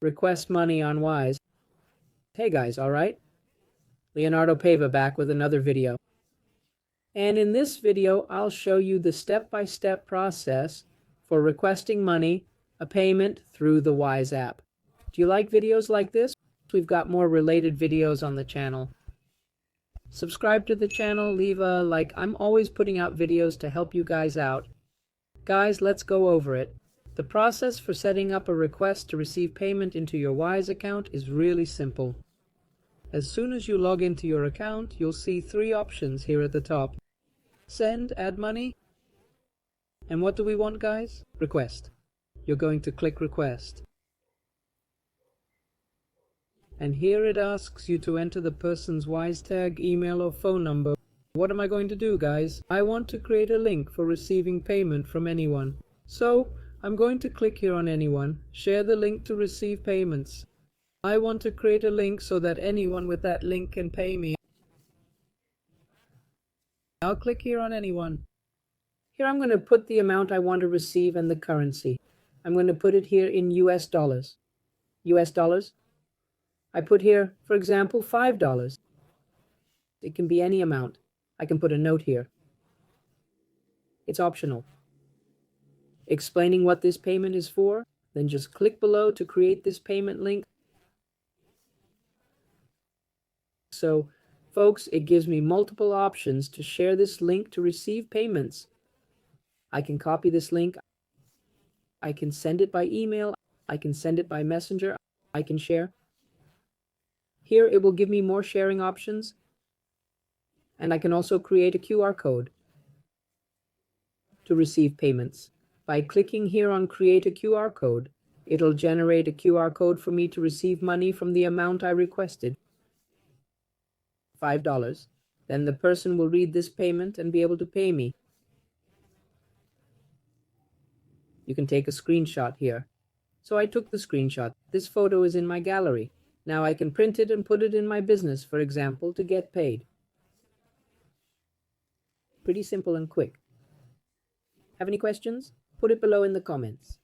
request money on Wise. Hey guys, alright? Leonardo Paiva back with another video. And in this video, I'll show you the step-by-step process for requesting money, a payment through the Wise app. Do you like videos like this? We've got more related videos on the channel. Subscribe to the channel, leave a like. I'm always putting out videos to help you guys out. Guys, let's go over it. The process for setting up a request to receive payment into your Wise account is really simple. As soon as you log into your account, you'll see three options here at the top. Send, add money. And what do we want, guys? Request. You're going to click request. And here it asks you to enter the person's Wise tag, email or phone number. What am I going to do, guys? I want to create a link for receiving payment from anyone. So, I'm going to click here on anyone, share the link to receive payments. I want to create a link so that anyone with that link can pay me. I'll click here on anyone. Here I'm going to put the amount I want to receive and the currency. I'm going to put it here in US dollars. US dollars. I put here, for example, $5. It can be any amount. I can put a note here. It's optional. Explaining what this payment is for, then just click below to create this payment link. So, folks, it gives me multiple options to share this link to receive payments. I can copy this link. I can send it by email. I can send it by messenger. I can share. Here it will give me more sharing options. And I can also create a QR code to receive payments. By clicking here on create a QR code, it'll generate a QR code for me to receive money from the amount I requested. $5. Then the person will read this payment and be able to pay me. You can take a screenshot here. So I took the screenshot. This photo is in my gallery. Now I can print it and put it in my business, for example, to get paid. Pretty simple and quick. Have any questions? Put it below in the comments.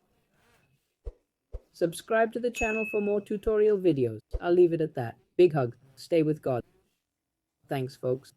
Subscribe to the channel for more tutorial videos. I'll leave it at that. Big hug. Stay with God. Thanks, folks.